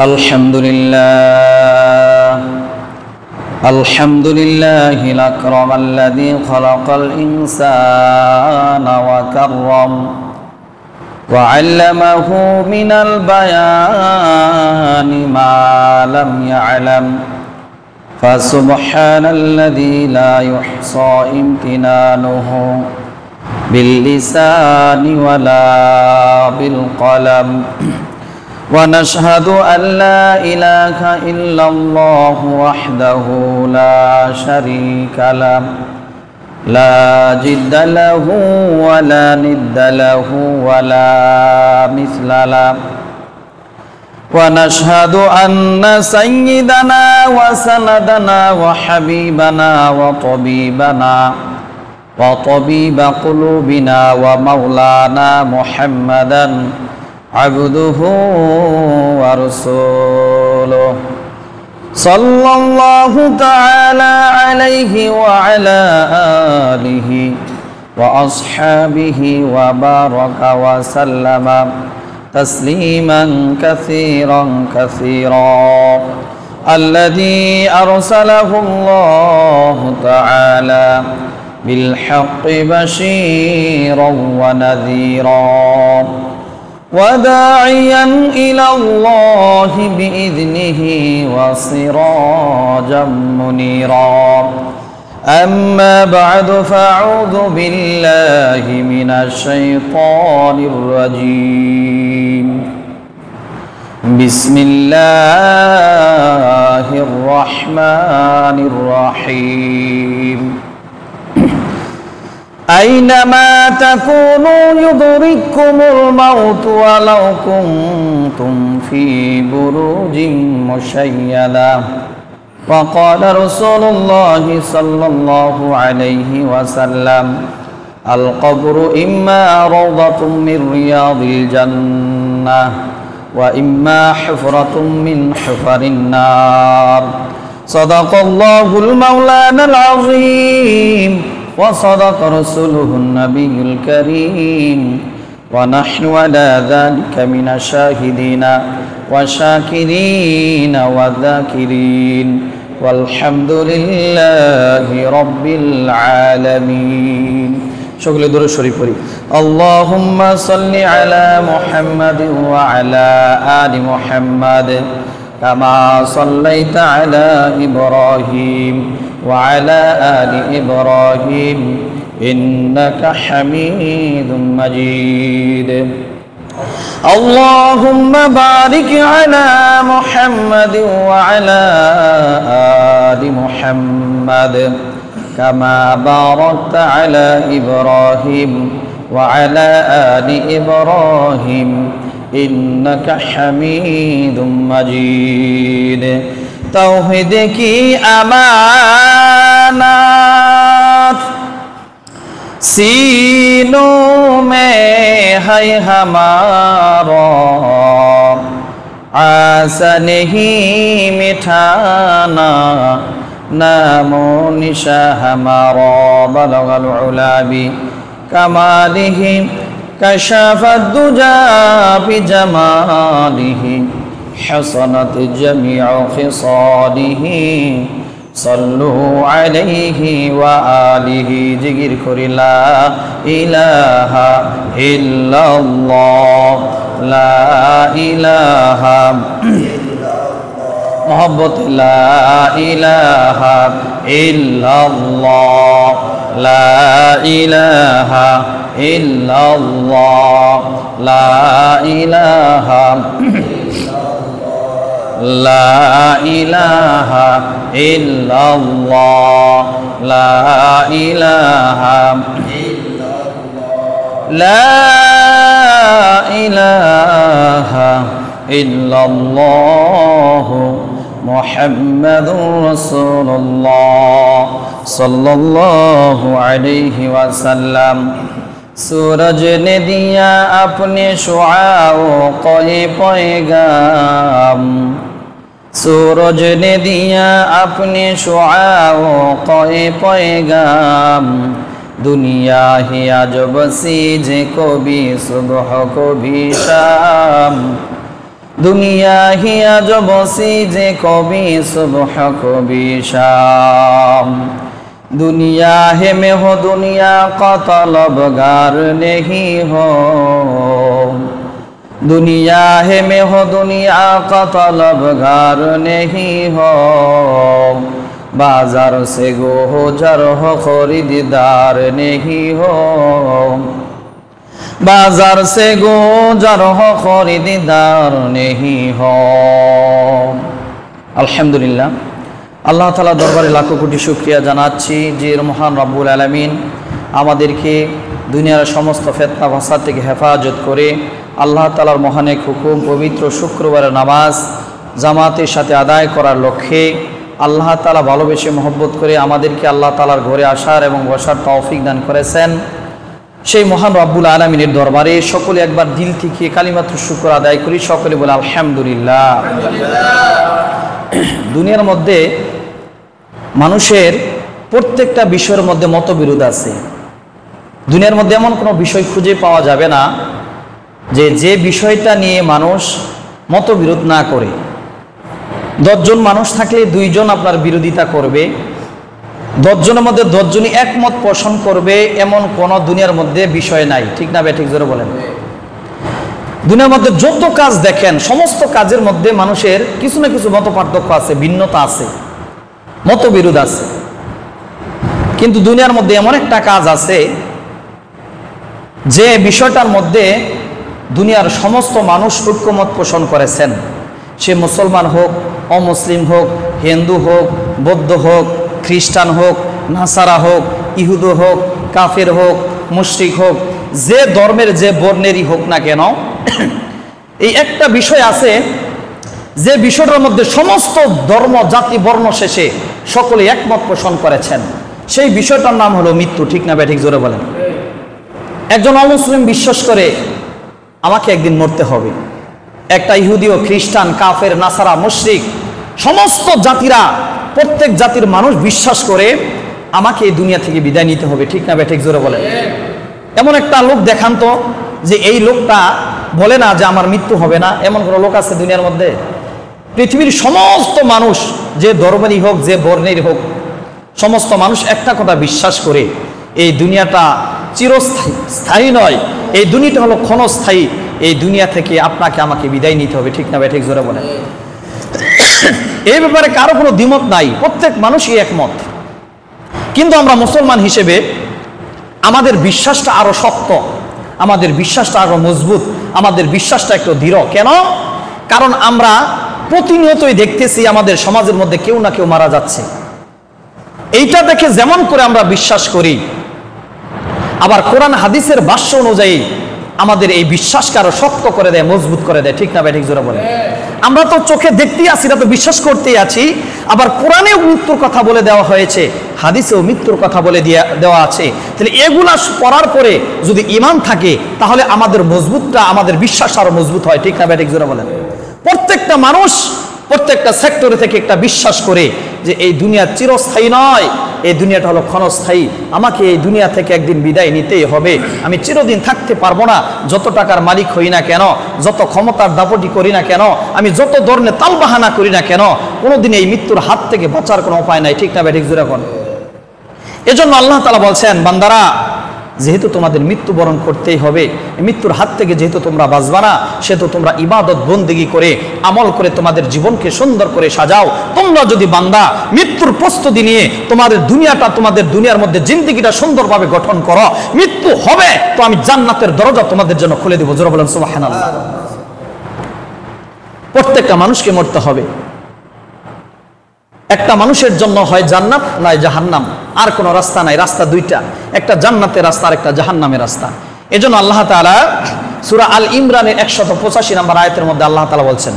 الحمد لله الأكرم الذي خلق الإنسان وكرم وعلمه من البيان ما لم يعلم فسبحان الذي لا يحصى امتنانه باللسان ولا بالقلم ونشهد أن لا إله إلا الله وحده لا شريك له لا جد له ولا ند له ولا مثل له ونشهد أن سيدنا وسندنا وحبيبنا وطبيب قلوبنا ومولانا محمدا عبده ورسوله صلى الله تعالى عليه وعلى آله وأصحابه وبارك وسلم تسليما كثيرا الذي أرسله الله تعالى بالحق بشيرا ونذيرا وداعيا إلى الله بإذنه وسراجا منيرا أما بعد فأعوذ بالله من الشيطان الرجيم بسم الله الرحمن الرحيم أينما تكونوا يدرككم الموت ولو كنتم في بروج مشيدة وقال رسول الله صلى الله عليه وسلم القبر إما روضة من رياض الجنة وإما حفرة من حفر النار صدق الله المولانا العظيم وصدق رسوله النبي الكريم ونحن على ذلك من الشاهدين والشاكرين والذاكرين والحمد لله رب العالمين شكرا درود شريف اللهم صل على محمد وعلى آل محمد كما صليت على إبراهيم وعلى آل إبراهيم إنك حميد مجيد اللهم بارك على محمد وعلى آل محمد كما باركت على إبراهيم وعلى آل إبراهيم إنك حميد مجيد तौहीद की अमानत सीनों में है हमारा आशा नहीं मिटाना नामो निशा हमारा बलगल उला भी कमालिही कशफत दुजा बिजमालिही حسنت جميع خصاله صلوا عليه وآله جگیر کری لا إله إلا الله لا إله محبت لا إله إلا الله لا إله إلا الله لا إله لا إله إلا الله لا إله لا إله إلا الله محمد رسول الله صلى الله عليه وسلم सूरज ने दिया अपने शुआओ कोई पैगाम सूरज ने दिया अपने शुआओ कोई पैगाम दुनिया ही अजब सी जे को भी सुबह को भी शाम दुनिया ही अजब सीजे कभी सुबह कभी शाम दुनिया है में हो दुनिया का तलबगार नहीं हो दुनिया है में हो दुनिया का तलबगार नहीं हो बाजार से गोचर हो खरीदार नहीं हो बाजार से गुजर हो खरीदार नहीं हो। अल्हम्दुलिल्लाह আল্লাহ তাআলা দরবারে লাখো কোটি শুকরিয়া জানাচ্ছি যে মহান রব্বুল আলামিন আমাদেরকে দুনিয়ার সমস্ত ফিতনা ফাসাদ থেকে হেফাজত করে আল্লাহ তাআলার মহান এক হুকুম পবিত্র শুক্রবারের নামাজ জামাতের সাথে আদায় করার লক্ষ্যে আল্লাহ তাআলা ভালোবেসে মহব্বত করে আমাদেরকে আল্লাহ তাআলার ঘরে আসার এবং বসার তৌফিক দান করেছেন। সেই মহান রব্বুল আলামিনের দরবারে সকলে একবার দিল থেকে কালিমাতুশ শুকর আদায় করি, সকলে বলে আলহামদুলিল্লাহ। দুনিয়ার মধ্যে মানুষের প্রত্যেকটা বিষয়ের মধ্যে মতবিরোধ আছে। দুনিয়ার মধ্যে এমন কোনো বিষয় খুঁজে পাওয়া যাবে না যে বিষয়টা নিয়ে মানুষ মতবিরোধ না করে। 10 জন মানুষ থাকলে 2 জন আপনার বিরোধিতা করবে, 10 জনের মধ্যে 10 জনই একমত পোষণ করবে, এমন কোন দুনিয়ার মধ্যে বিষয় নাই। ঠিক না ঠিক জোরে বলেন। দুনিয়ার মধ্যে যত কাজ দেখেন সমস্ত কাজের মধ্যে মানুষের কিছু না কিছু মত পার্থক্য আছে, ভিন্নতা আছে, মতবিরোধ আছে। কিন্তু দুনিয়ার মধ্যে এমন একটা কাজ আছে যে বিষয়টার মধ্যে দুনিয়ার সমস্ত মানুষ ঐক্যমত পোষণ করেছেন। সে মুসলমান হোক, অমুসলিম হোক, হিন্দু হোক, বৌদ্ধ হোক, খ্রিস্টান হোক, নাসারা হোক, ইহুদু হোক, কাফের হোক, মুশরিক হোক, যে ধর্মের যে বর্ণেরই হোক না কেন, এই একটা বিষয় আছে যে বিষয়টার মধ্যে সমস্ত ধর্ম জাতি বর্ণ শেষে সকলে একমত পোষণ করেছেন। সেই বিষয়টার নাম হলো মৃত্যু। ঠিক না ঠিক জোরে বলেন। একজন অমুসলিম বিশ্বাস করে আমাকে একদিন মরতে হবে, একটা ইহুদিও, খ্রিস্টান, কাফের, নাসারা, মুশরিক, সমস্ত জাতিরা, প্রত্যেক জাতির মানুষ বিশ্বাস করে আমাকে এই দুনিয়া থেকে বিদায় নিতে হবে। ঠিক না ঠিক জোরে বলেন। এমন একটা লোক দেখান তো যে এই লোকটা বলে না যে আমার মৃত্যু হবে না। এমন কোনো লোক আছে দুনিয়ার মধ্যে? পৃথিবীর সমস্ত মানুষ, যে ধর্মেরই হোক, যে বর্ণের হোক, সমস্ত মানুষ একটা কথা বিশ্বাস করে এই দুনিয়াটা চিরস্থায়ী, স্থায়ী নয়। এই দুনিয়াটা হলো ক্ষণস্থায়ী। এই দুনিয়া থেকে আপনাকে আমাকে বিদায় নিতে হবে। ঠিক না ঠিক জোরে বলেন। এই ব্যাপারে কারো কোনো দ্বিমত নাই, প্রত্যেক মানুষই একমত। কিন্তু আমরা মুসলমান হিসেবে আমাদের বিশ্বাসটা আরো শক্ত, আমাদের বিশ্বাসটা আরো মজবুত, আমাদের বিশ্বাসটা একটু দৃঢ়। কেন? কারণ আমরা প্রতিনিয়তই দেখতেছি আমাদের সমাজের মধ্যে কেউ না কেউ মারা যাচ্ছে। এইটা দেখে যেমন করে আমরা বিশ্বাস করি, আবার কোরআন হাদিসের ভাষ্য অনুযায়ী আমাদের এই বিশ্বাসকে আরো শক্ত করে দেয়, মজবুত করে দেয়। ঠিক না ঠিক জোরে বলে। আমরা তো চোখে দেখতেই আছি, এটা তো বিশ্বাস করতেই আছি। আবার কোরআনেও মৃত্যুর কথা বলে দেওয়া হয়েছে, হাদিসেও মৃত্যুর কথা বলে দেওয়া আছে। তাহলে এগুলা পড়ার পরে যদি ঈমান থাকে তাহলে আমাদের মজবুতটা, আমাদের বিশ্বাস আরো মজবুত হয়। ঠিক না ঠিক জোরে বলেন। প্রত্যেকটা মানুষ প্রত্যেকটা সেক্টরে থেকে একটা বিশ্বাস করে যে এই দুনিয়া চিরস্থায়ী নয়, এই দুনিয়াটা হলো ক্ষণস্থায়ী। আমাকে এই দুনিয়া থেকে একদিন বিদায় নিতেই হবে। আমি চিরদিন থাকতে পারবো না। যত টাকার মালিক হই না কেন, যত ক্ষমতার দাপটি করি না কেন, আমি যত ধরনের তালবাহানা করি না কেন, কোনোদিন এই মৃত্যুর হাত থেকে বাঁচার কোনো উপায় নাই। ঠিক না ঠিক জোরে বলেন। এজন্য আল্লাহ তাআলা বলছেন, বান্দারা, যেহেতু তোমাদের মৃত্যুবরণ করতেই হবে, মৃত্যুর হাত থেকে যেহেতু তোমরা বাঁচবা না, সেহেতু তোমরা ইবাদত বন্দেগী করে আমল করে তোমাদের জীবনকে সুন্দর করে সাজাও। তোমরা যদি বান্দা মৃত্যুর প্রস্তুতি নিয়ে তোমাদের দুনিয়াটা, তোমাদের দুনিয়ার মধ্যে জিন্দেগিটা সুন্দরভাবে গঠন করো, মৃত্যু হবে তো আমি জান্নাতের দরজা তোমাদের জন্য খুলে দেবো। জোরে বলেন সুবহানাল্লাহ। প্রত্যেকটা মানুষকে মরতে হবে। একটা মানুষের জন্য হয় জান্নাত নয় জাহান্নাম, আর কোনো রাস্তা নাই। রাস্তা দুইটা, একটা জান্নাতের রাস্তা আর একটা জাহান্নামের রাস্তা। এজন্য আল্লাহ তাআলা সূরা আল ইমরানের 185 নম্বর আয়াতের মধ্যে আল্লাহ তাআলা বলছেন,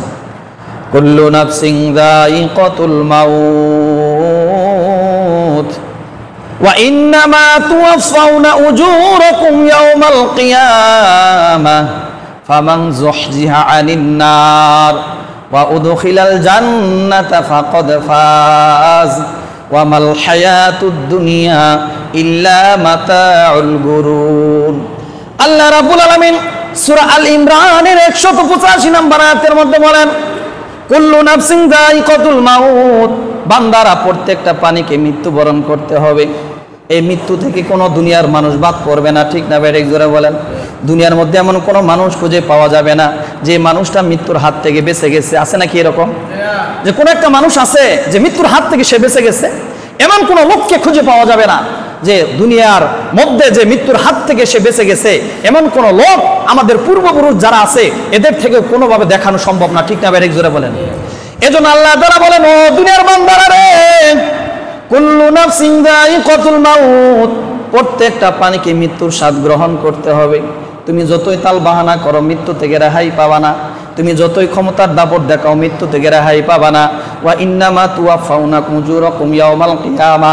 কুল্লু নাফসিন যায়িকাতুল মাউত ওয়া ইন্নামা তুওয়াফাউনা উজুরাকুম ইয়াওমাল কিয়ামাহ ফামান যুহজিহা আনিন নার وأدخل الجنة فقد فاز وما الحياة الدنيا إلا متاع الغرور। আল্লাহ রাব্বুল আলামিন সূরা আল ইমরানের 185 নম্বর আয়াতের মধ্যে বলেন, কুল্লু নাফসিন যায়িকাতুল মাউত, বান্দারা প্রত্যেকটা প্রাণীকে মৃত্যুবরণ করতে হবে। এই মৃত্যু থেকে কোনো দুনিয়ার মানুষ বাদ করবে না, ঠিক না বেঠিক জোরে বলেন? দুনিয়ার মধ্যে এমন কোনো মানুষ খুঁজে পাওয়া যাবে না যে মানুষটা মৃত্যুর হাত থেকে বেঁচে গেছে। আছে নাকি এরকম যে কোনো একটা মানুষ আছে যে মৃত্যুর হাত থেকে সে বেঁচে গেছে? এমন কোনো লোককে খুঁজে পাওয়া যাবে না যে দুনিয়ার মধ্যে যে মৃত্যুর হাত থেকে সে বেঁচে গেছে। এমন কোনো লোক আমাদের পূর্বপুরুষ যারা আছে এদের থেকে কোনোভাবে দেখানো সম্ভব না, ঠিক না বেঠিক জোরে বলেন? এজন্য আল্লাহ তাআলা বলেন, ও দুনিয়ার বান্দারা রে, কুল্লু নাফসিন যায়িকাতুল মাউত, প্রত্যেকটা প্রাণীকে মৃত্যুর স্বাদ গ্রহণ করতে হবে। তুমি যতই তাল বাহানা করো মৃত্যু থেকে রেহাই পাবা না, তুমি যতই ক্ষমতার দাপট দেখাও মৃত্যু থেকে রেহাই পাবা না। ওয়া ইন্নামা তুওয়াফাউনা উজুরাকুম ইয়াওমাল কিয়ামা,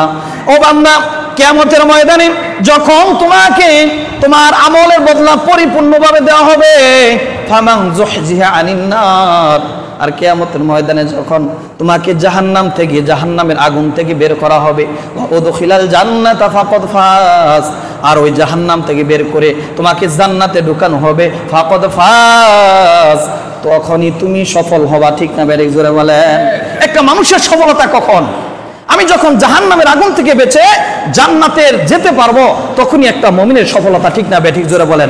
ও বান্দা কিয়ামতের ময়দানে যখন তোমাকে তোমার আমলের বদলা পরিপূর্ণভাবে দেওয়া হবে, ফামান যুহজিহা আনিন নার, আর কিয়ামতের ময়দানে যখন তোমাকে জাহান্নাম থেকে, জাহান্নামের আগুন থেকে বের করা হবে, উদখিলাল জান্নাতা ফাকাদ ফাজ, আর ওই জাহান্নাম থেকে বের করে তোমাকে জান্নাতে ঢুকানো হবে, ফাকাদ ফাজ, তখনই তুমি সফল হবা, ঠিক না বেঠিক জোরে বলেন? একটা মানুষের সফলতা কখন? আমি যখন জাহান্নামের আগুন থেকে বেঁচে জান্নাতের যেতে পারবো, তখনই একটা মুমিনের সফলতা, ঠিক না বেঠিক জোরে বলেন?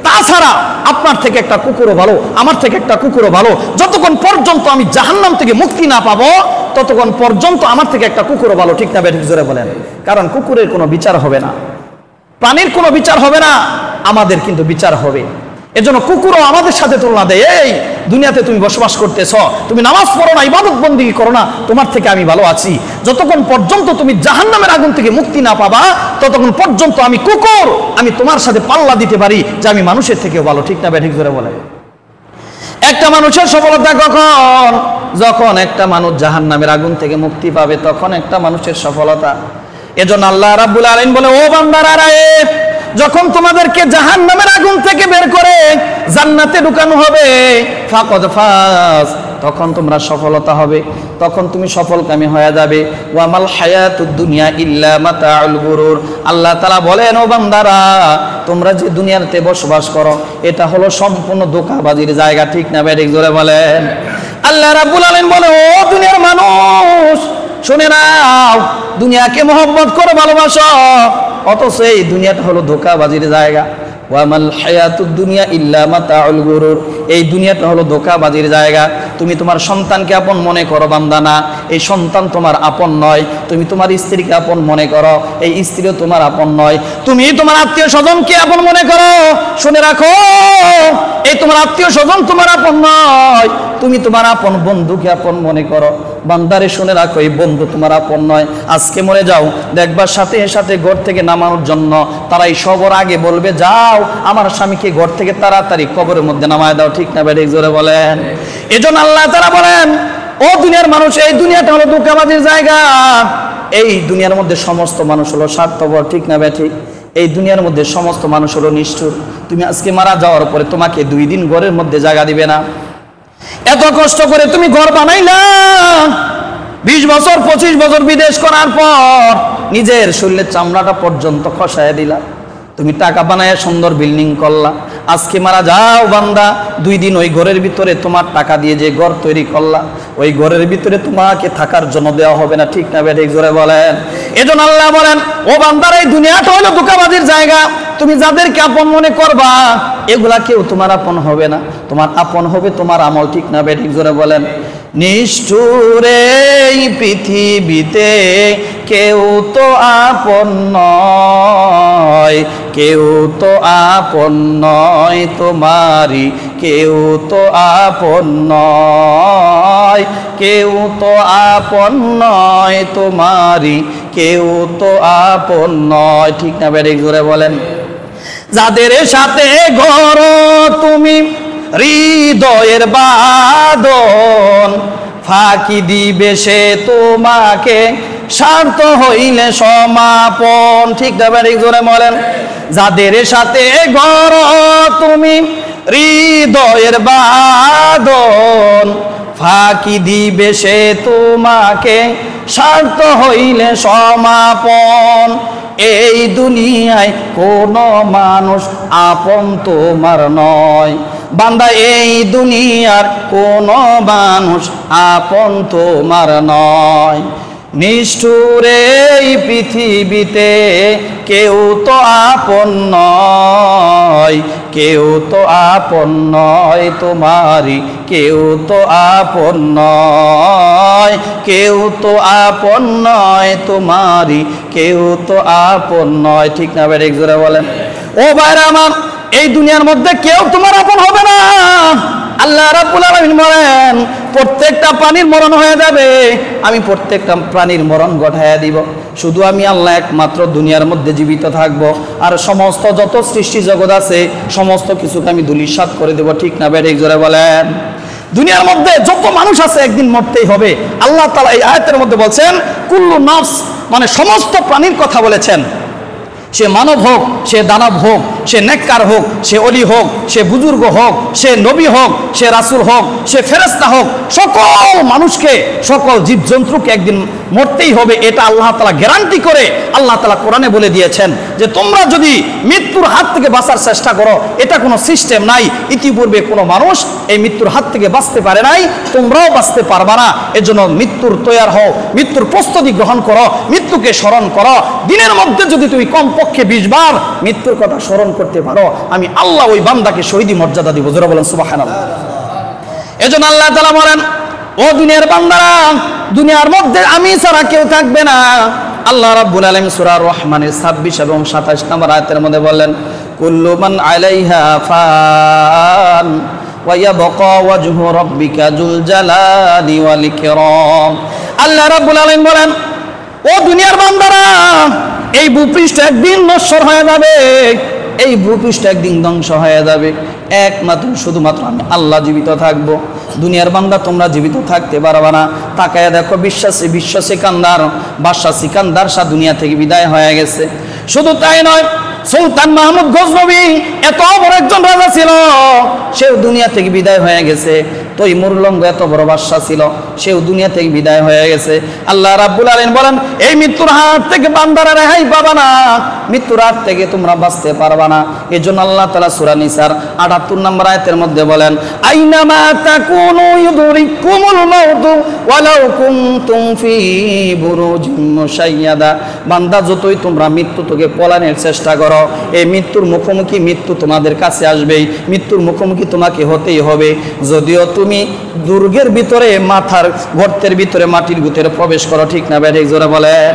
তাছাড়া আপনার থেকে একটা কুকুরও ভালো, আমার থেকে একটা কুকুরও ভালো, যতক্ষণ পর্যন্ত আমি জাহান্নাম থেকে মুক্তি না পাবো ততক্ষণ পর্যন্ত আমার থেকে একটা কুকুরও ভালো, ঠিক না বেঠিক জোরে বলেন? কারণ কুকুরের কোনো বিচার হবে না, প্রাণীর কোনো বিচার হবে না, আমাদের কিন্তু বিচার হবে। এজন্য কুকুরও আমাদের সাথে তুলনা দেয়, এই দুনিয়াতে তুমি বসবাস করতেছ, তুমি নামাজ পড়ো না, ইবাদত বন্দেগী করো না, তোমার থেকে আমি ভালো আছি। যতক্ষণ পর্যন্ত তুমি জাহান্নামের আগুন থেকে মুক্তি না পাবা ততক্ষণ পর্যন্ত আমি কুকুর, আমি তোমার সাথে পাল্লা দিতে পারি যে আমি মানুষের থেকেও ভালো, ঠিক না বেঠিক জোরে বলে? একটা মানুষের সফলতা কখন? যখন একটা মানুষ জাহান্নামের আগুন থেকে মুক্তি পাবে, তখন একটা মানুষের সফলতা। এজন্য আল্লাহ রাব্বুল আলামিন বলে, ও বান্দারা রে, যখন তোমাদেরকে জাহান্নামের আগুন থেকে বের করে জান্নাতে ঢুকানো হবে, ফাকাদ ফাজ, তখন তোমরা সফলতা হবে, তখন তুমি সফলকামী হয়ে যাবে। ওয়ামাল হায়াতুদ দুনিয়া ইল্লা মাতাউল গুরুর, আল্লাহ তাআলা বলেন, ও বান্দারা, তোমরা যে দুনিয়াতে বসবাস করো এটা হলো সম্পূর্ণ ধোঁকাবাজির জায়গা, ঠিক না বেঠিক জোরে বলেন? আল্লাহ রাব্বুল আলামিন বলে, ও দুনিয়ার মানুষ শুনে নাও, দুনিয়াকে মহব্বত করে ভালোবাসো, অথচ এই দুনিয়াটা হলো ধোঁকাবাজির জায়গা। ওয়ামাল হায়াতুদ দুনিয়া ইল্লা মাতাউল গুরুর, এই দুনিয়াটা হলো ধোঁকাবাজির জায়গা। তুমি তোমার সন্তানকে আপন মনে করো, বান্দা না, এই সন্তান তোমার আপন নয়। তুমি তোমার স্ত্রীকে আপন মনে করো, এই স্ত্রীও তোমার আপন নয়। তুমি তোমার আত্মীয় স্বজনকে আপন মনে করো, শুনে রাখো, এই তোমার আত্মীয় স্বজন তোমার আপন নয়। তুমি তোমার আপন বন্ধুকে আপন মনে করো, বান্দারে শুনে রাখো, এই বন্ধু তোমার আপন নয়। আজকে মরে যাও, দেখবার সাথে সাথে ঘর থেকে নামানোর জন্য তারাই সবার আগে বলবে, যাও আমার স্বামীকে ঘর থেকে তাড়াতাড়ি কবরের মধ্যে নামায় দাও, ঠিক না বেঠিক জোরে বলেন? এজন্য আল্লাহ তাআলা বলেন, ও দুনিয়ার মানুষ, এই দুনিয়াটা হলো ধোঁকাবাজির জায়গা। এই দুনিয়ার মধ্যে সমস্ত মানুষ হলো স্বার্থপর, ঠিক না বেঠিক? এই দুনিয়ার মধ্যে সমস্ত মানুষ হলো নিষ্ঠুর। তুমি আজকে মারা যাওয়ার পরে তোমাকে 2 দিন ঘরের মধ্যে জায়গা দিবে না। এত কষ্ট করে তুমি ঘর বানাইলা, 20 বছর 25 বছর বিদেশ করার পর নিজের শরীরের চামড়াটা পর্যন্ত খসায় দিলা, তুমি টাকা বানায় সুন্দর বিল্ডিং করলা। আজকে মারা যাও বান্দা, 2 দিন ওই ঘরের ভিতরে তোমার টাকা দিয়ে যে ঘর তৈরি করলা, ওই ঘরের ভিতরে তোমাকে থাকার জন্য দেওয়া হবে না, ঠিক না বেঠিক জোরে বলেন? এজন্য আল্লাহ বলেন, ও বান্দার, এই দুনিয়াটা হলো ধোঁকাবাজির জায়গা। তুমি যাদেরকে আপন মনে করবা এগুলা কেউ তোমার আপন হবে না, তোমার আপন হবে তোমার আমল, ঠিক না বেঠিক জোরে বলেন? নিষ্ঠুর এই পৃথিবীতে কেউ তো আপন নয়, কেউ তো আপন নয় তোমারি, কেউ তো আপন নয়, কেউ তো আপন নয় তোমারি, কেউ তো আপন নয়, ঠিক না বেঠিক জোরে বলেন? যাদের সাথে গড় তুমি হৃদয়ের বাঁধন, ফাঁকি দিবে সে তোমাকে স্বার্থ হইলে সমাপন, ঠিক না বেঠিক জোরে বলেন? যাদের সাথে গড় তুমি হৃদয়ের বাঁধন, ফাঁকি দিবে সে তোমাকে স্বার্থ হইলে সমাপন। এই দুনিয়ায় কোনো মানুষ আপন তোমার নয়। বান্দা এই দুনিয়ার কোনো মানুষ আপন তোমার নয়। নিষ্ঠুর এই পৃথিবীতে কেউ তো আপন নয়, কেউ তো আপন নয় তোমারি, কেউ তো আপন নয়, কেউ তো আপন নয় তোমারি, কেউ তো আপন নয়। ঠিক না ভাই? এক জোরে বলেন। ও ভাইরা আমার, এই দুনিয়ার মধ্যে কেউ তোমার আপন হবে না। আল্লাহ রাব্বুল আলামিন বলেন, প্রত্যেকটা প্রাণীর মরণ হয়ে যাবে, আমি প্রত্যেকটা প্রাণীর মরণ ঘটাইয়া দিব। শুধু আমি আল্লাহ একমাত্র দুনিয়ার মধ্যে জীবিত থাকব, আর সমস্ত যত সৃষ্টি জগৎ আছে সমস্ত কিছুকে আমি ধূলিসাৎ করে দেব। ঠিক না ভাই? এক জোরে বলেন। দুনিয়ার মধ্যে যত মানুষ আছে একদিন মরতেই হবে। আল্লাহ তাআলা এই আয়াতের মধ্যে বলছেন কুল্লু নফস, মানে সমস্ত প্রাণীর কথা বলেছেন। সে মানব হোক, সে দানব হোক, সে নেককার হোক, সে অলি হোক, সে বুজুর্গ হোক, সে নবী হোক, সে রাসূল হোক, সে ফেরেশতা হোক, সকল মানুষকে, সকল জীবজন্তুকে একদিন মরতেই হবে। এটা আল্লাহ তাআলা গ্যারান্টি করে আল্লাহ তাআলা কোরআনে বলে দিয়েছেন যে তোমরা যদি মৃত্যুর হাত থেকে বাঁচার চেষ্টা করো, এটা কোনো সিস্টেম নাই। ইতিপূর্বে কোনো মানুষ এই মৃত্যুর হাত থেকে বাঁচতে পারে নাই, তোমরাও বাঁচতে পারবা না। এজন্য মৃত্যুর তৈয়ার হও, মৃত্যুর প্রস্তুতি গ্রহণ করো, মৃত্যুকে স্মরণ করো। দিনের মধ্যে যদি তুমি কমপক্ষে 20 বার মৃত্যুর কথা স্মরণ করতে পারো, আমি আল্লাহ ওই বান্দাকে শহীদি মর্যাদা দিব। জোরে বলেন সুবহানাল্লাহ। এজন্য আল্লাহ তাআলা বলেন, ও দুনিয়ার বান্দারা, দুনিয়ার মধ্যে আমি ছাড়া কেউ থাকবে না। আল্লাহ রাব্বুল আলামিন সূরা রহমানের 26 এবং 27 নম্বর আয়াতের মধ্যে বলেন, কুল্লু মান আলাইহা ফান ওয়া ইয়াবকা ওয়াজহু রাব্বিকা যুল জালালি ওয়াল ইকরাম। আল্লাহ রাব্বুল আলামিন বলেন, ও দুনিয়ার বান্দারা, এই ভূপৃষ্ঠ একদিন নশ্বর হয়ে যাবে, এই ভূপৃষ্ঠ একদিন ধ্বংস হয়ে যাবে, একমাত্র শুধুমাত্র আমি আল্লাহ জীবিত থাকবো। দুনিয়ার বান্দা তোমরা জীবিত থাকতে পারবা না। তাকায় দেখো, বিশ্ব সিকান্দার, বাদশা সিকান্দার শাহ দুনিয়া থেকে বিদায় হয়ে গেছে। শুধু তাই নয়, সুলতান মাহমুদ গজনবী এত বড় একজন রাজা ছিল, সেও দুনিয়া থেকে বিদায় হয়ে গেছে। তৈমুর লঙ্গ এত বড় বাদশা ছিল, সেও দুনিয়া থেকে বিদায় হয়ে গেছে। আল্লাহ রাব্বুল আলামিন বলেন, এই মৃত্যুর হাত থেকে বান্দারা রেহাই পাবা না, মৃত্যুর হাত থেকে তোমরা বাঁচতে পারবা না। এই জন্য আল্লাহ তাআলা সূরা নিসার 78 নম্বর আয়াতের মধ্যে বলেন, আইনামা তাকুনু ইউদরিকুমুল মাউতু ওয়ালাউ কুনতুম ফি বুরুজিম মুশাইয়াদা। বান্দা, যতই তোমরা মৃত্যু থেকে পলানোর চেষ্টা করো, এই মৃত্যুর মুখোমুখি মৃত্যু তোমাদের কাছে আসবেই, মৃত্যুর মুখোমুখি তোমাকে হতেই হবে। যদিও তুমি দুর্গের ভিতরে, মাথার গর্তের ভিতরে, মাটির ভিতরে প্রবেশ করো। ঠিক না ভাই? জোরে বলেন।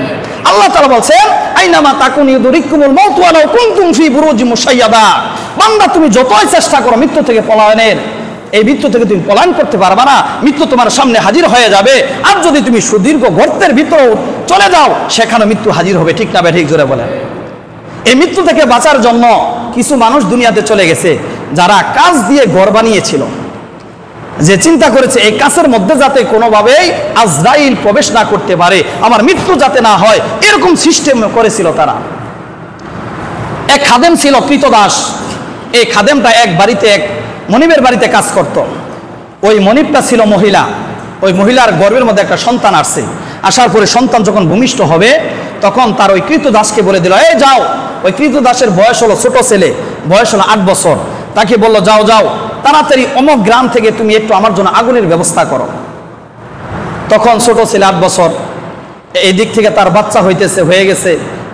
আল্লাহ তাআলা বলছেন, আইনামা তাকুনু ইউদরিকুমুল মাউতু ওয়ালাউ কুনতুম ফি বুরুজিম মুশাইয়াদা। বান্দা, তুমি যতই চেষ্টা করো মৃত্যু থেকে পলায়নের, এই মৃত্যু থেকে তুমি পলায়ন করতে পারবা না। মৃত্যু তোমার সামনে হাজির হয়ে যাবে। আর যদি তুমি সুদীর্ঘ গর্তের ভিতরে চলে যাও, সেখানে মৃত্যু হাজির হবে। ঠিক না ভাই? ঠিক জোরে বলেন। এই মৃত্যু থেকে বাঁচার জন্য কিছু মানুষ দুনিয়াতে চলে গেছে, যারা কাঁচ দিয়ে ঘর বানিয়েছিল, যে চিন্তা করেছে এই কাঁচের মধ্যে যাতে কোনোভাবেই আজরাইল প্রবেশ না করতে পারে, আমার মৃত্যু যাতে না হয়, এরকম সিস্টেম করেছিল তারা। এক খাদেম ছিল কৃতদাস। এই খাদেমটা এক বাড়িতে, এক মনিবের বাড়িতে কাজ করত। ওই মনিবটা ছিল মহিলা। ওই মহিলার গর্ভের মধ্যে একটা সন্তান আসছে। আসার পরে সন্তান যখন ভূমিষ্ঠ হবে, তখন তার ওই কৃতদাসকে বলে দিল, এই যাও। ওই কৃতদাসের বয়স হলো, ছোট ছেলে, বয়স হলো 8 বছর। তাকে বলল, যাও যাও, তাড়াতাড়ি অমুক গ্রাম থেকে তুমি একটু আমার জন্য আগুনের ব্যবস্থা করো। তখন ছোট ছেলে 8 বছর, এই দিক থেকে তার বাচ্চা হয়ে গেছে,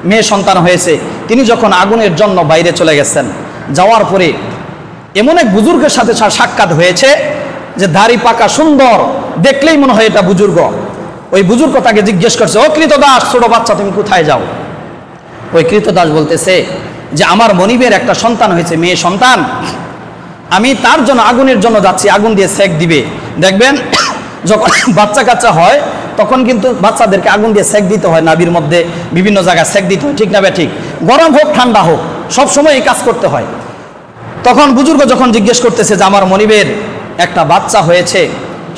মেয়ে সন্তান হয়েছে। তিনি যখন আগুনের জন্য বাইরে চলে গেছেন, যাওয়ার পরে এমন এক বুজুর্গের সাথে সাক্ষাৎ হয়েছে, যে দাড়ি পাকা, সুন্দর, দেখলেই মনে হয় এটা বুজুর্গ। ওই বুজুর্গ তাকে জিজ্ঞেস করছে, ও কৃতদাস, ছোট বাচ্চা, তুমি কোথায় যাও? ওই কৃতদাস বলতেছে যে আমার মনিবের একটা সন্তান হয়েছে, মেয়ে সন্তান, আমি তার জন্য আগুনের জন্য যাচ্ছি, আগুন দিয়ে সেক দিবে। দেখবেন যখন বাচ্চা কাচ্চা হয়, তখন কিন্তু বাচ্চাদেরকে আগুন দিয়ে সেক দিতে হয়, নাভির মধ্যে বিভিন্ন জায়গায় সেক দিতে হয়। ঠিক না ভাই? ঠিক। গরম হোক ঠান্ডা হোক, সবসময় এই কাজ করতে হয়। তখন বুজুর্গ যখন জিজ্ঞেস করতেছে যে আমার মনিবের একটা বাচ্চা হয়েছে,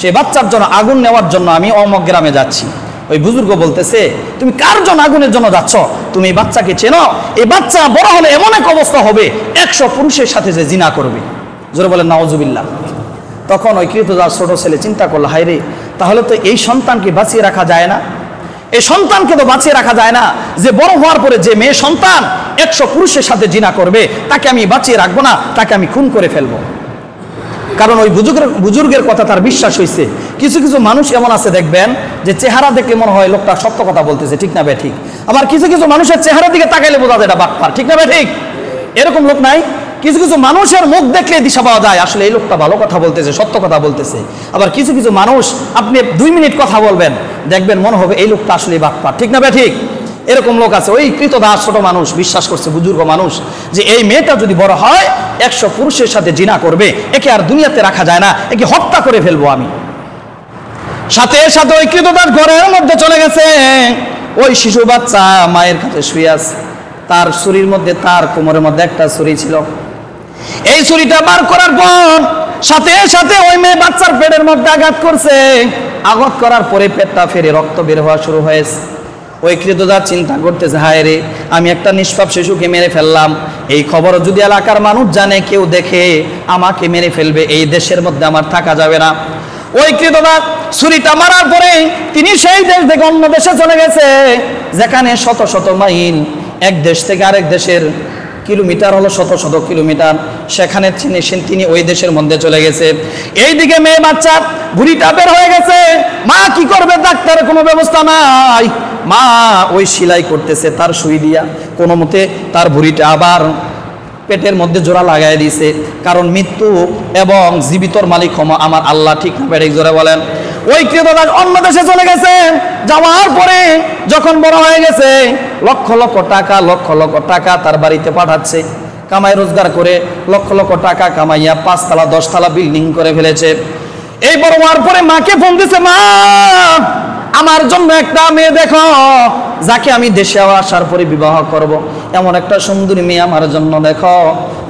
সেই বাচ্চার জন্য আগুন নেওয়ার জন্য আমি অমুক গ্রামে যাচ্ছি। ওই বুজুর্গ বলতেছে, তুমি কার জন্য আগুনের জন্য যাচ্ছ? তুমি এই বাচ্চাকে চেনো? এই বাচ্চা বড় হলে এমন এক অবস্থা হবে, 100 পুরুষের সাথে যে জিনা করবে। জোরে বলেন নাউজুবিল্লাহ। তখন ওই কৃতদাস ছোট ছেলে চিন্তা করলো, হায় রে, তাহলে তো এই সন্তানকে বাঁচিয়ে রাখা যায় না। এই সন্তানকে তো বাঁচিয়ে রাখা যায় না, যে বড় হওয়ার পরে যে মেয়ে সন্তান 100 পুরুষের সাথে জিনা করবে তাকে আমি বাঁচিয়ে রাখবো না, তাকে আমি খুন করে ফেলবো। কারণ ওই বুজুর্গের কথা তার বিশ্বাস হয়েছে। কিছু কিছু মানুষ এমন আছে দেখবেন যে চেহারা দেখলে মনে হয় লোকটা সত্য কথা বলতেছে, ঠিক না বে ঠিক? আবার কিছু কিছু মানুষের চেহারার দিকে তাকাইলে বোঝা যায় এটা বাটপার, ঠিক না বে ঠিক? এরকম লোক নাই? কিছু কিছু মানুষের মুখ দেখলে দিশা পাওয়া যায় আসলে এই লোকটা ভালো কথা বলতেছে, সত্য কথা বলতেছে। আবার কিছু কিছু মানুষ আপনি 2 মিনিট কথা বলবেন, দেখবেন মনে হবে এই লোকটা আসলে বাটপার, ঠিক না বে ঠিক? এরকম লোক আছে। ওই কৃতদাস ছোট মানুষ বিশ্বাস করছে, বুজুর্গ মানুষ, যে এই মেয়েটা যদি বড় হয় 100 পুরুষের সাথে জিনা করবে, একে আর দুনিয়াতে রাখা যায় না, একে হত্যা করে ফেলবো আমি। সাথে সাথে ওই কৃতদাস ঘরের মধ্যে চলে গেছে। ওই শিশু বাচ্চা মায়ের কাছে শুয়ে আছে, তার ছুরির মধ্যে, তার কোমরের মধ্যে একটা ছুরি ছিল। এই ছুরিটা বার করার পর সাথে সাথে ওই মেয়ে বাচ্চার পেটের মধ্যে আঘাত করছে। আঘাত করার পরে পেটটা ফেরে রক্ত বের হওয়া শুরু হয়েছে। ওই কৃতদাস চিন্তা করতেছে, হায় রে, আমি একটা নিষ্পাপ শিশুকে মেরে ফেললাম, এই খবর যদি এলাকার মানুষ জানে, কেউ দেখে, আমাকে মেরে ফেলবে, এই দেশের মধ্যে আমার থাকা যাবে না। ওই কৃতদাস ছুরিটা মারার পরে তিনি সেই দেশ থেকে অন্য দেশে চলে গেছে, যেখানে শত শত মাইল, এক দেশ থেকে আরেক দেশের কিলোমিটার হলো শত শত কিলোমিটার, সেখানে তিনি ওই দেশের মধ্যে চলে গেছে। এইদিকে মেয়ে বাচ্চা বুড়িটা বের হয়ে গেছে। মা কি করবে? ডাক্তারের কোনো ব্যবস্থা নাই। মা ওই সেলাই করতেছে তার সুই দিয়া, কোনো মতে তার বুড়িটা আবার পেটের মধ্যে জোড়া লাগাই দিয়েছে। কারণ মৃত্যু এবং জীবিতর মালিক আমার আল্লাহ, ঠিক না বেড়ে জোরে বলেন? ওই কৃতদাস অন্য দেশে চলে গেছে। যাওয়ার পরে যখন বড় হয়ে গেছে, লক্ষ লক্ষ টাকা তার বাড়িতে পাঠাচ্ছে, কামাই রোজগার করে লক্ষ লক্ষ টাকা কামাইয়া 5 তলা 10 তলা বিল্ডিং করে ফেলেছে। এই বড় হওয়ার পরে মাকে ফোন দিছে, মা আমার জন্য একটা মেয়ে দেখো, যাকে আমি দেশে আসার পরে বিবাহ করব। এমন একটা সুন্দরী মেয়ে আমার জন্য দেখো,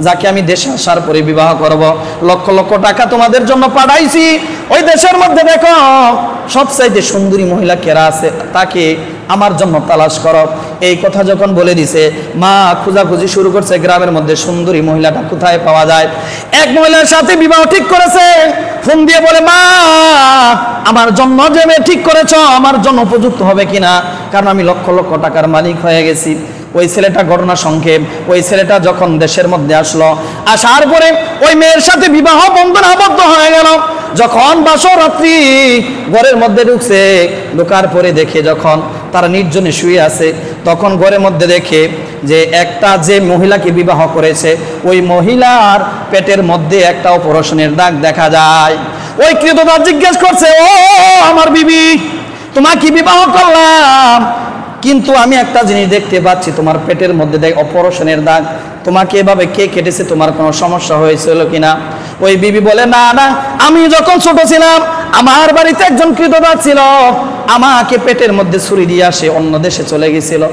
যাকে আমি দেশে আসার পরে বিবাহ করব। লক্ষ লক্ষ টাকা তোমাদের জন্য পাঠাইছি, ওই দেশের মধ্যে দেখো সবচাইতে সুন্দরী মহিলা কেরা আছে, তাকে আমার জন্য তালাশ করো। এই কথা যখন বলে দিছে, মা খোঁজাখুঁজি শুরু করছে গ্রামের মধ্যে সুন্দরী মহিলাটা কোথায় পাওয়া যায়। এক মহিলার সাথে বিবাহ ঠিক করেছে। ফোন দিয়ে বলে, মা আমার জন্য যে মেয়ে ঠিক করেছ, আমার জন্য উপযুক্ত হবে কিনা, কারণ আমি লক্ষ লক্ষ টাকার মালিক হয়ে গেছি। ওই ছেলেটা, ঘটনা সংক্ষেপ, ওই ছেলেটা যখন দেশের মধ্যে আসলো, আসার পরে ওই মেয়ের সাথে বিবাহ বন্ধন আবদ্ধ হয়ে গেল। যখন বাসরাত্রি ঘরের মধ্যে ঢুকছে, ঢোকার পরে দেখে যখন তারা নির্জনে শুয়ে আছে, তখন ঘরের মধ্যে দেখে যে একটা যে মহিলাকে বিবাহ করেছে, ওই মহিলার পেটের মধ্যে একটা অপারেশনের দাগ দেখা যায়। ওই কৃতদাস জিজ্ঞেস করছে, ও আমার বিবি, তোমাকে বিবাহ করলাম, কিন্তু আমি একটা জিনিস দেখতে পাচ্ছি, তোমার পেটের মধ্যে অপারেশনের দাগ, তোমাকে এভাবে কে কেটেছে, তোমার কোনো সমস্যা হয়েছিল কিনা? ওই বিবি বলে, না না, আমি যখন ছোট ছিলাম আমার বাড়িতে একজন কৃতদাস ছিল, আমাকে পেটের মধ্যে ছুরি দিয়ে আসে অন্য দেশে চলে গেছিল,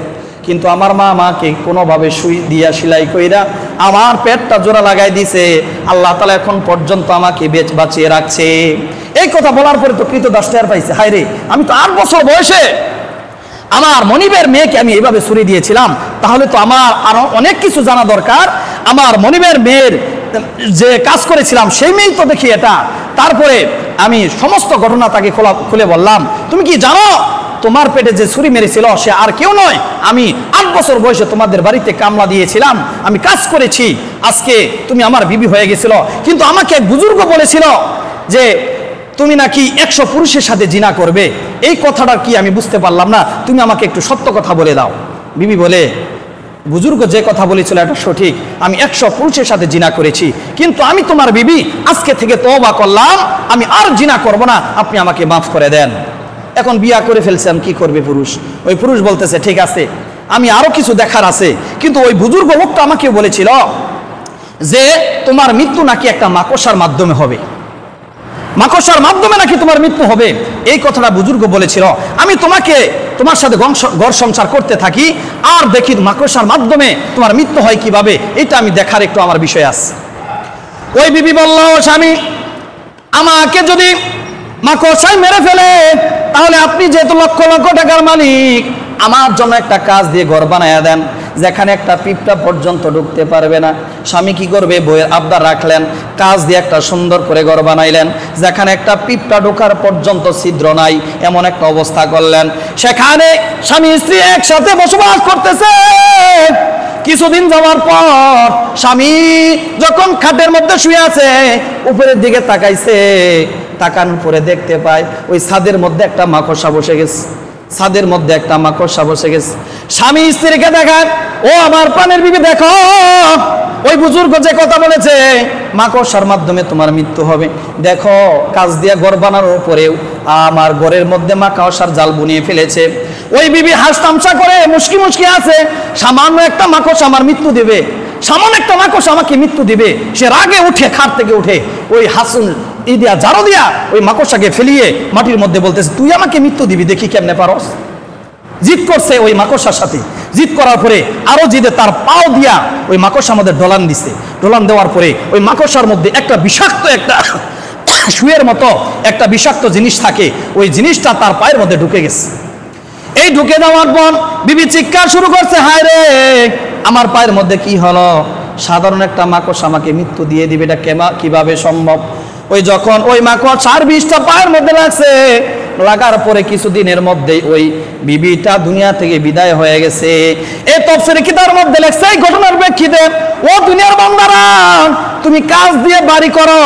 কিন্তু আমার মা আমাকে কোনোভাবে সুই দিয়া সেলাই কইরা আমার পেটটা জোড়া লাগাই দিছে, আল্লাহ তাআলা এখন পর্যন্ত আমাকে বাঁচিয়ে রাখছে। এই কথা বলার পরে তো কৃতদাস টের পাইছে, হায় রে, আমি তো 8 বছর বয়সে আমার মনিবের মেয়েকে আমি এইভাবে ছুরি দিয়েছিলাম, তাহলে তো আমার আরো অনেক কিছু জানা দরকার। আমার মনিবের মেয়ের যে কাজ করেছিলাম সেই মেয়েই তো দেখি এটা। তারপরে আমি সমস্ত ঘটনা তাকে খুলে বললাম, তুমি কি জানো তোমার পেটে যে ছুরি মেরেছিল সে আর কেউ নয়, আমি 8 বছর বয়সে তোমাদের বাড়িতে কামলা দিয়েছিলাম, আমি কাজ করেছি, আজকে তুমি আমার বিবি হয়ে গেছিল। কিন্তু আমাকে এক বুজুর্গ বলেছিল যে তুমি নাকি 100 পুরুষের সাথে জিনা করবে। এই কথাটা কি আমি বুঝতে পারলাম না, তুমি আমাকে একটু সত্য কথা বলে দাও। বিবি বলে, বুজুর্গ যে কথা বলেছিল এটা সঠিক, আমি 100 পুরুষের সাথে জিনা করেছি, কিন্তু আমি তোমার বিবি আজকে থেকে তওবা করলাম, আমি আর জিনা করব না, আপনি আমাকে মাফ করে দেন। এখন বিয়া করে ফেলছেন, কি করবে পুরুষ? ওই পুরুষ বলতেছে, ঠিক আছে, আমি আরো কিছু দেখার আছে, কিন্তু ওই বুজুর্গ লোকটা আমাকে বলেছিল যে তোমার মৃত্যু নাকি একটা মাকড়সার মাধ্যমে হবে, মাকড়সার মাধ্যমে নাকি তোমার মৃত্যু হবে। এই কথাটা বুজুর্গ বলেছিল। আমি তোমার সাথে ঘর সংসার করতে থাকি, আর দেখি মাকড়সার মাধ্যমে তোমার মৃত্যু হয় কিভাবে, এটা আমি দেখার একটু আমার বিষয় আছে। ওই বিবি বলল, স্বামী, আমাকে যদি মাকড়সায় মেরে ফেলে, তাহলে আপনি যেহেতু লক্ষ লক্ষ টাকার মালিক, আমার জন্য একটা কাজ দিয়ে ঘর বানায়া দেন, যেখানে একটা পিঁপড়া পর্যন্ত ঢুকতে পারবে না। স্বামী কি করবে? বইয়ের আবদার রাখলেন, কাজ দিয়ে একটা সুন্দর করে ঘর বানাইলেন, যেখানে একটা পিঁপড়া ঢোকার পর্যন্ত ছিদ্র নাই এমন একটা অবস্থা করলেন। সেখানে স্বামী স্ত্রী একসাথে বসবাস করতেছে। কিছুদিন যাওয়ার পর স্বামী যখন খাটের মধ্যে শুয়ে আছে, উপরের দিকে তাকাইছে, তাকানোর পরে দেখতে পায় ওই ছাদের মধ্যে একটা মাকড়সা বসে গেছে। ছাদের মধ্যে একটা মাকড়সা বসে গেছে। স্বামী স্ত্রীকে দেখায়, ও আমার প্রাণের বিবি, দেখো ওই বুজুর্গ যে কথা বলেছে মাকড়সার মাধ্যমে তোমার মৃত্যু হবে। দেখো কাজ দিয়ে ঘর বানানোর পরেও আমার ঘরের মধ্যে মাকড়সার জাল বুনিয়ে ফেলেছে। ওই বিবি হাস তামসা করে মুশকি মুশকি আছে, সামান্য একটা মাকড়সা আমার মৃত্যু দেবে, সামান্য একটা মাকড়সা আমাকে মৃত্যু দিবে। সে রাগে উঠে খাট থেকে উঠে ওই হাসুন দিয়া জারো দিয়া ওই মাকড়সাকে ফেলিয়ে মাটির মধ্যে বলতেছে, তুই আমাকে মৃত্যু দিবি, দেখি কেমনে পারস। জিদ করছে ওই মাকড়সার সাথে। জিদ করার পরে আরো জিদে তার পাও দিয়া ওই মাকড়সার মধ্যে ডলান দিছে। ডলান দেওয়ার পরে ওই মাকড়সার মধ্যে একটা বিষাক্ত, একটা শুয়ের মতো একটা বিষাক্ত জিনিস থাকে, ওই জিনিসটা তার পায়ের মধ্যে ঢুকে গেছে। এই ঢুকে দেওয়ার পর বিবি চিৎকার শুরু করছে, হায় রে আমার পায়ের মধ্যে কি হলো? সাধারণ একটা মাকড়সা আমাকে মৃত্যু দিয়ে দিবে, এটা কিভাবে সম্ভব? ওই যখন ওই মাকড়সার বিষটা পায়ের মধ্যে লাগছে, লাগার পরে কিছুদিনের মধ্যেই ওই বিবিটা দুনিয়া থেকে বিদায় হয়ে গেছে। এই তাফসীরে কিতাবের মধ্যে লেখছে এই ঘটনার প্রেক্ষিতে, ও দুনিয়ার বান্দারা, তুমি কাজ দিয়ে বাড়ি করো,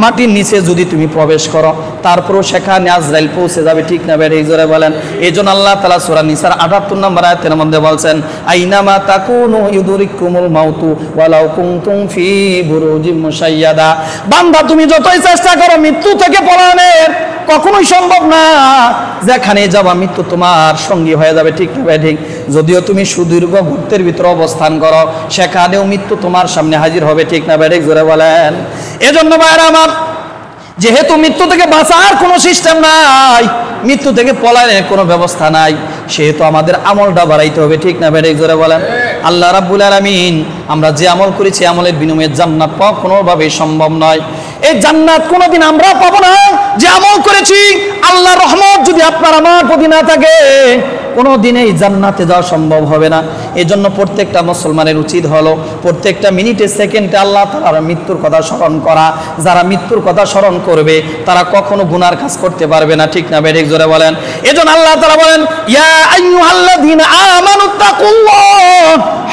মাটির নিচে যদি তুমি প্রবেশ করো তারপরও সেখানে আজরাইল পৌঁছে যাবে, ঠিক না বেড়ে জোরে বলেন। এই জন্য আল্লাহ তাআলা সূরা নিসার ৭৮ নম্বর আয়াতের মধ্যে বলছেন, আইনামা তাকুনু ইউদরিকুমুল মাউতু ওয়ালাউ কুনতুম ফি বুরুজিম মুশাইয়াদা। বান্দা তুমি যতই চেষ্টা করো মৃত্যু থেকে পলায়নের, কখনোই সম্ভব না। যেখানে যাবা মৃত্যু তোমার সঙ্গী হয়ে যাবে, ঠিক না ঠিক? যদিও তুমি সুদীর্ঘ গর্তের ভিতরে অবস্থান করো, সেখানেও মৃত্যু তোমার সামনে হাজির হবে, ঠিক না ঠিক জোরে বলেন। এজন্য ভাইরা আমার, যেহেতু মৃত্যু থেকে বাঁচার কোনো সিস্টেম নাই, মৃত্যু থেকে পলায়নের কোনো ব্যবস্থা নাই, সেহেতু আমাদের আমলটা বাড়াইতে হবে, ঠিক না ঠিক জোরে বলেন। আল্লাহ রাব্বুল আলামিন আমরা যে আমল করেছি আমলের বিনিময়ে জান্নাত পাওয়া কোনোভাবেই সম্ভব নয়। এই জান্নাত কোনোদিন আমরা পাবো না যে আমল করেছি। আল্লাহর রহমত যদি আপনার আমার প্রতি না থাকে, কোনোদিন এই জান্নাতে যাওয়া সম্ভব হবে না। এই জন্য প্রত্যেকটা মুসলমানের উচিত হলো প্রত্যেকটা মিনিটে সেকেন্ডে আল্লাহ তাআলার মৃত্যুর কথা স্মরণ করা। যারা মৃত্যুর কথা স্মরণ করবে তারা কখনো গুনার কাজ করতে পারবে না, ঠিক না বেঠিক জোরে বলেন। এজন্য আল্লাহ তাআলা বলেন, ইয়া আইয়ুহাল্লাযীনা আমানুত্তাকুল্লাহ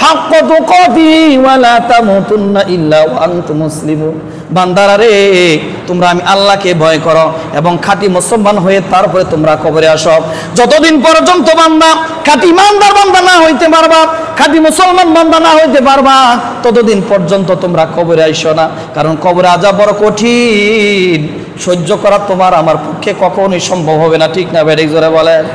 হাক্কা তুকাতিহি ওয়া লা তামুতুন্না ইল্লা ওয়া আনতুম মুসলিমুন। বান্দারা রে, তোমরা আমি আল্লাহকে ভয় করো এবং খাঁটি মুসলমান হয়ে তারপরে তোমরা কবরে আসো। যতদিন পর্যন্ত বান্দা খাঁটি ইমানদার বান্দা না হইতে পারবা, খাঁটি মুসলমান বান্দা না হইতে পারবা, ততদিন পর্যন্ত তোমরা কবরে আইসো না। কারণ কবরে আযাব বড় কঠিন, সহ্য করা তোমার আমার পক্ষে কখনোই সম্ভব হবে না, ঠিক না বেঠিক জোরে বলেন।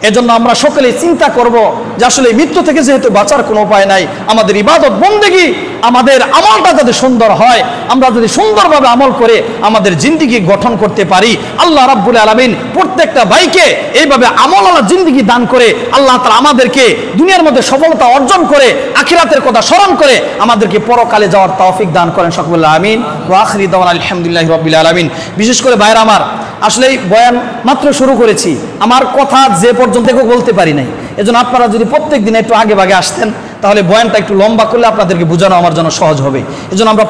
এজন্য আমরা সকলে চিন্তা করব যে আসলে মৃত্যু থেকে যেহেতু বাঁচার কোনো উপায় নাই, আমাদের ইবাদত বন্দেগী, আমাদের আমলটা যাতে সুন্দর হয়, আমরা যদি সুন্দরভাবে আমল করে আমাদের জিন্দেগি গঠন করতে পারি, আল্লাহ রাব্বুল আলামিন প্রত্যেকটা ভাইকে এইভাবে আমলওয়ালা জিন্দেগি দান করে আল্লাহ তাআলা আমাদেরকে দুনিয়ার মধ্যে সফলতা অর্জন করে আখিরাতের কথা স্মরণ করে আমাদেরকে পরকালে যাওয়ার তৌফিক দান করেন সকলে আমিন। ওয়া আখিরি দাওয়ানা আলহামদুলিল্লাহি রাব্বিল আলামিন। বিশেষ করে ভাইরা আমার, আসলে এই বয়ান মাত্র শুরু করেছি, আমার কথা যে পর্যন্ত বলতে পারি নাই। এজন্য আপনারা যদি প্রত্যেক দিন একটু আগে ভাগে আসতেন তাহলে বয়ানটা একটু লম্বা করলে আপনাদেরকে বোঝানো আমার জন্য সহজ হবে। এজন্য আমরা